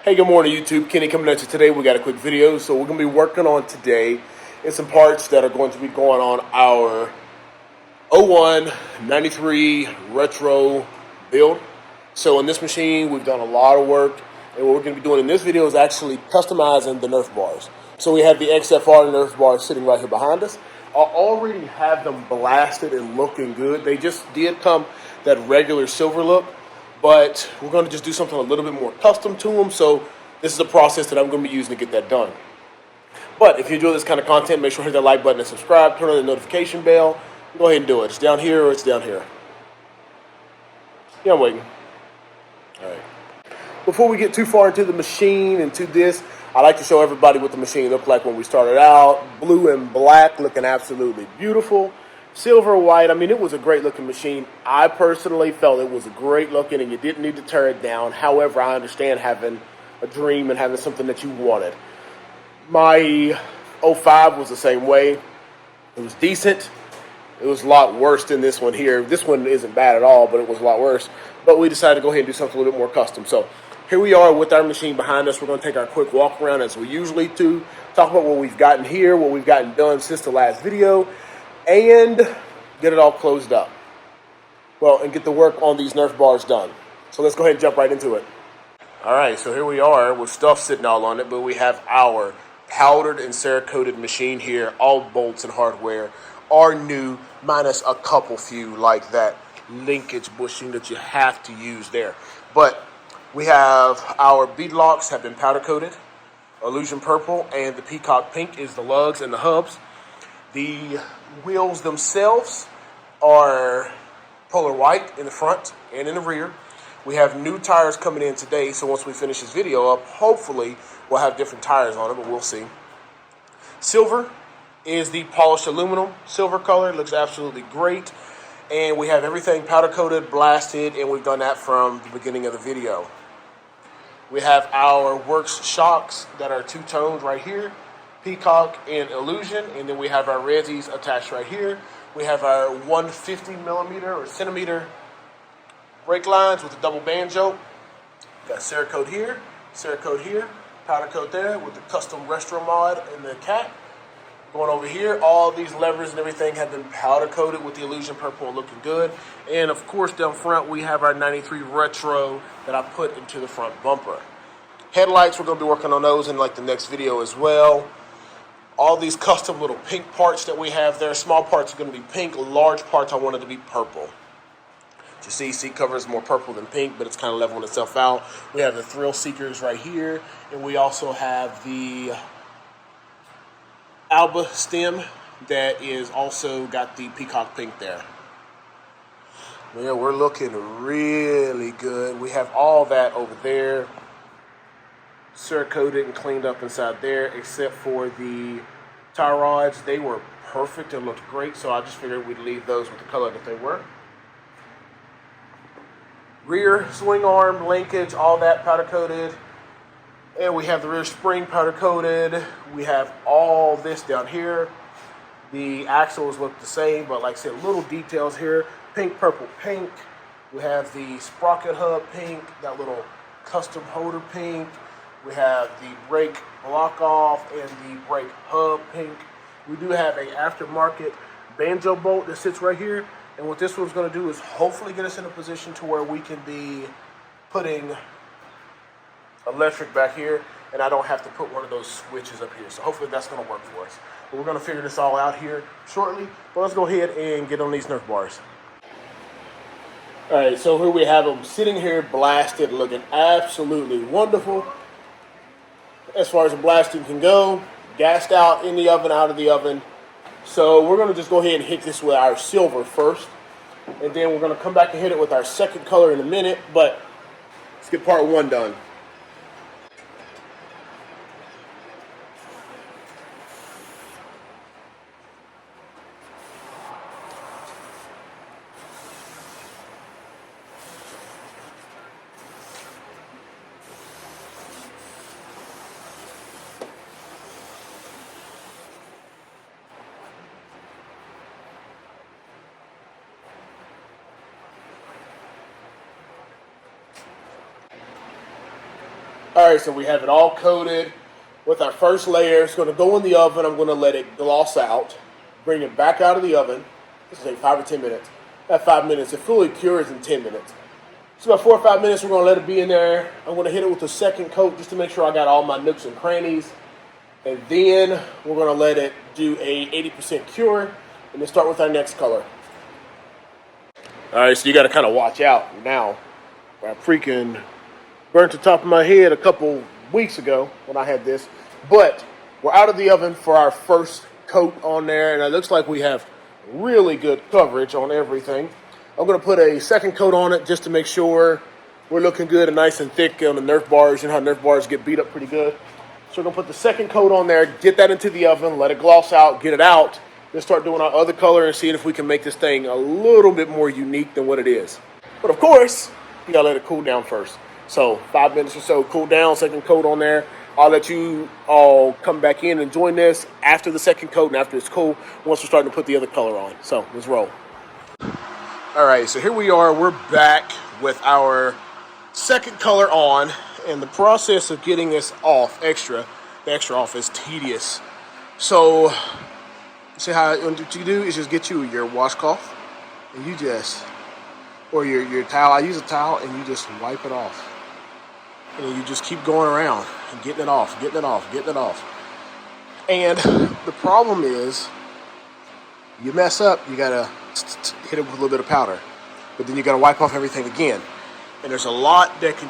Hey, good morning, YouTube. Kenny coming at you today. We got a quick video. So we're going to be working on today is some parts that are going to be going on our 01 93 retro build. So in this machine, we've done a lot of work. And what we're going to be doing in this video is actually customizing the Nerf bars. So we have the XFR Nerf bars sitting right here behind us. I already have them blasted and looking good. They just did come that regular silver look. But we're going to just do something a little bit more custom to them. So this is a process that I'm going to be using to get that done. But if you enjoy this kind of content, make sure to hit that like button and subscribe. Turn on the notification bell. Go ahead and do it. It's down here or it's down here. Yeah, I'm waiting. All right. Before we get too far into the machine and to this, I like to show everybody what the machine looked like when we started out. Blue and black, looking absolutely beautiful. Silver, white, I mean, it was a great looking machine. I personally felt it was great looking and you didn't need to tear it down. However, I understand having a dream and having something that you wanted. My 05 was the same way. It was decent. It was a lot worse than this one here. This one isn't bad at all, but it was a lot worse. But we decided to go ahead and do something a little bit more custom. So here we are with our machine behind us. We're going to take our quick walk around as we usually do. Talk about what we've gotten here, what we've gotten done since the last video, and get it all closed up. Well, and get the work on these Nerf bars done. So let's go ahead and jump right into it. All right, so here we are with stuff sitting all on it, but we have our powdered and Cerakoted machine here. All bolts and hardware are new, minus a couple few like that linkage bushing that you have to use there. But we have our bead locks have been powder coated, illusion purple, and the peacock pink is the lugs and the hubs. The wheels themselves are polar white in the front and in the rear. We have new tires coming in today, so once we finish this video up, hopefully we'll have different tires on it, but we'll see. Silver is the polished aluminum. Silver color looks absolutely great. And we have everything powder coated, blasted, and we've done that from the beginning of the video. We have our Works shocks that are two-toned right here. Peacock and illusion, and then we have our Rezzies attached right here. We have our 150 millimeter or centimeter brake lines with a double banjo. Got Cerakote here, powder coat there with the custom retro mod and the cat. Going over here, all these levers and everything have been powder coated with the illusion purple looking good. And of course down front we have our 93 retro that I put into the front bumper. Headlights, we're going to be working on those in like the next video as well. All these custom little pink parts that we have there. Small parts are going to be pink. Large parts I wanted to be purple. As you see, seat cover is more purple than pink, but it's kind of leveling itself out. We have the thrill seekers right here. And we also have the Alba stem that is also got the peacock pink there. Yeah, we're looking really good. We have all that over there. Cerakoted and cleaned up inside there, except for the tie rods. They were perfect and looked great, so I just figured we'd leave those with the color that they were. Rear swing arm, linkage, all that powder coated. And we have the rear spring powder coated. We have all this down here. The axles look the same, but like I said, little details here. Pink, purple, pink. We have the sprocket hub pink, that little custom holder pink. We have the brake block off and the brake hub pink. We do have an aftermarket banjo bolt that sits right here. And what this one's going to do is hopefully get us in a position to where we can be putting electric back here. And I don't have to put one of those switches up here. So hopefully that's going to work for us. But we're going to figure this all out here shortly. But let's go ahead and get on these Nerf bars. All right, so here we have them sitting here blasted, looking absolutely wonderful. As far as the blasting can go, gassed out, in the oven, out of the oven. So we're going to just go ahead and hit this with our silver first. And then we're going to come back and hit it with our second color in a minute. But let's get part one done. All right, so we have it all coated with our first layer. It's going to go in the oven. I'm going to let it gloss out, bring it back out of the oven. This will take 5 or 10 minutes. At 5 minutes, it fully cures in 10 minutes. So about 4 or 5 minutes, we're going to let it be in there. I'm going to hit it with a second coat just to make sure I got all my nooks and crannies. And then we're going to let it do a 80% cure and then start with our next color. All right, so you got to kind of watch out now. I freaking burnt the top of my head a couple weeks ago when I had this. But we're out of the oven for our first coat on there, and it looks like we have really good coverage on everything. I'm going to put a second coat on it just to make sure we're looking good and nice and thick on the Nerf bars. You know how Nerf bars get beat up pretty good. So we're going to put the second coat on there, get that into the oven, let it gloss out, get it out, then start doing our other color and seeing if we can make this thing a little bit more unique than what it is. But of course, you got to let it cool down first. So 5 minutes or so, cool down, second coat on there. I'll let you all come back in and join this after the second coat and after it's cool, once we're starting to put the other color on. So let's roll. All right, so here we are. We're back with our second color on, and the process of getting this off, the extra off is tedious. So see how what you do is just get you your washcloth, and you just, or your towel. I use a towel, and you just wipe it off. And then you just keep going around and getting it off, getting it off, getting it off. And the problem is, you mess up, you gotta hit it with a little bit of powder. But then you gotta wipe off everything again. And there's a lot that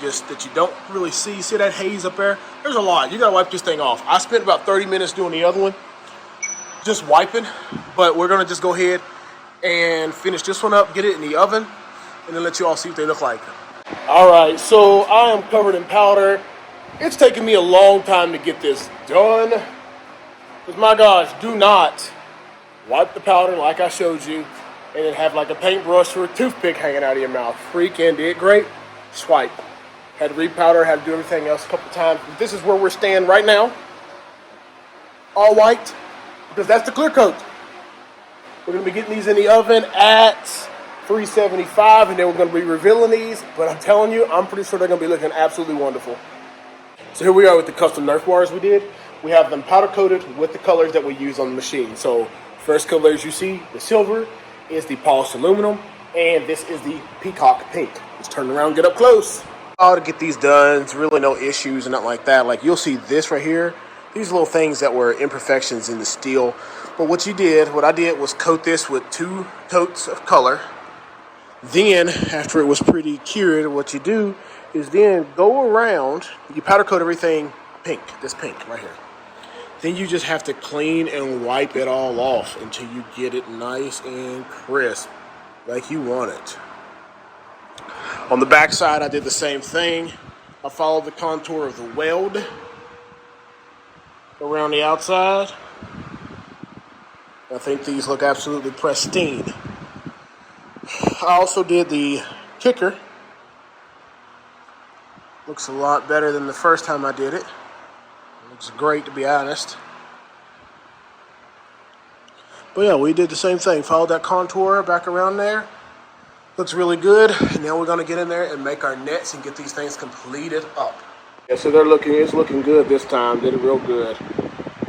you don't really see. See that haze up there? There's a lot. You gotta wipe this thing off. I spent about 30 minutes doing the other one, just wiping. But we're gonna just go ahead and finish this one up, get it in the oven, and then let you all see what they look like. All right, so I am covered in powder. It's taken me a long time to get this done. Because my gosh, do not wipe the powder like I showed you and then have like a paintbrush or a toothpick hanging out of your mouth. Freaking did great. Swipe. Had to repowder, had to do everything else a couple times. But this is where we're standing right now. All white, because that's the clear coat. We're going to be getting these in the oven at 375, and then we're going to be revealing these. But I'm telling you, I'm pretty sure they're going to be looking absolutely wonderful. So here we are with the custom Nerf bars we did. We have them powder coated with the colors that we use on the machine. So first colors you see, the silver is the polished aluminum, and this is the peacock pink. Let's turn around, get up close. To get these done, it's really no issues and nothing like that. Like you'll see this right here. These little things that were imperfections in the steel. But what I did was coat this with 2 coats of color. Then, after it was pretty cured, what you do is then go around, you powder coat everything pink, this pink right here. Then you just have to clean and wipe it all off until you get it nice and crisp, like you want it. On the back side, I did the same thing. I followed the contour of the weld around the outside. I think these look absolutely pristine. I also did the kicker. Looks a lot better than the first time I did it. Looks great, to be honest. But yeah, we did the same thing. Followed that contour back around there. Looks really good. And now we're going to get in there and make our nets and get these things completed up. Yeah, so it's looking good this time. Did it real good.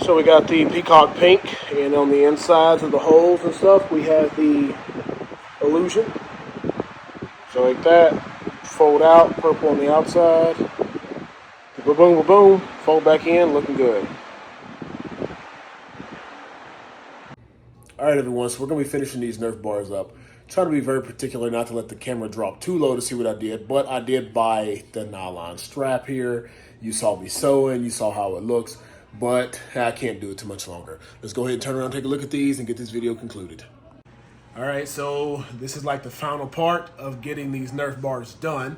So we got the peacock pink, and on the insides of the holes and stuff, we have the illusion. So like that, fold out, purple on the outside. Boom, boom, boom, fold back in, looking good. All right, everyone, so we're going to be finishing these Nerf bars up. Try to be very particular not to let the camera drop too low to see what I did, but I did buy the nylon strap here. You saw me sewing, you saw how it looks, but I can't do it too much longer. Let's go ahead and turn around, take a look at these, and get this video concluded. All right, so this is like the final part of getting these Nerf bars done.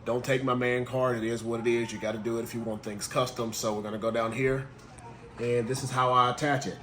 Don't take my man card. It is what it is. You got to do it if you want things custom. So we're going to go down here, and this is how I attach it.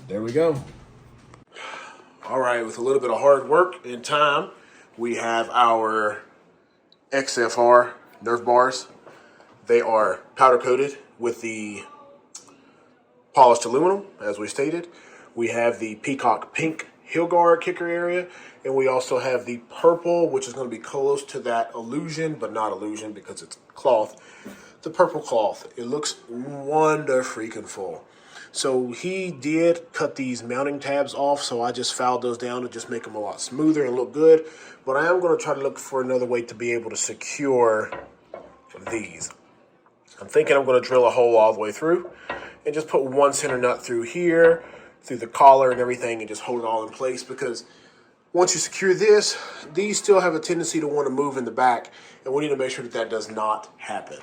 There we go. All right, with a little bit of hard work and time, we have our XFR Nerf bars. They are powder coated with the polished aluminum, as we stated. We have the peacock pink heel guard kicker area, and we also have the purple, which is going to be close to that illusion, but not illusion because it's cloth. The purple cloth. It looks wonder-freaking-full. So he did cut these mounting tabs off, so I just filed those down to just make them a lot smoother and look good. But I am going to try to look for another way to be able to secure these. I'm thinking I'm going to drill a hole all the way through and just put one center nut through here, through the collar and everything, and just hold it all in place, because once you secure this, these still have a tendency to want to move in the back, and we need to make sure that that does not happen.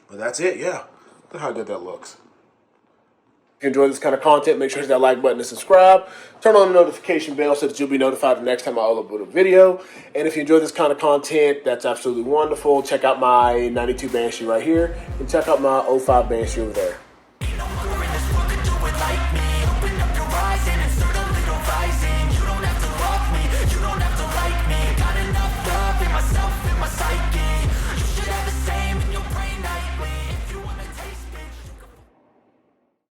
But that's it, yeah. Look at how good that looks. If you enjoy this kind of content, make sure to hit that like button and subscribe. Turn on the notification bell so that you'll be notified the next time I upload a video. And if you enjoy this kind of content, that's absolutely wonderful. Check out my 92 Banshee right here, and check out my 05 Banshee over there.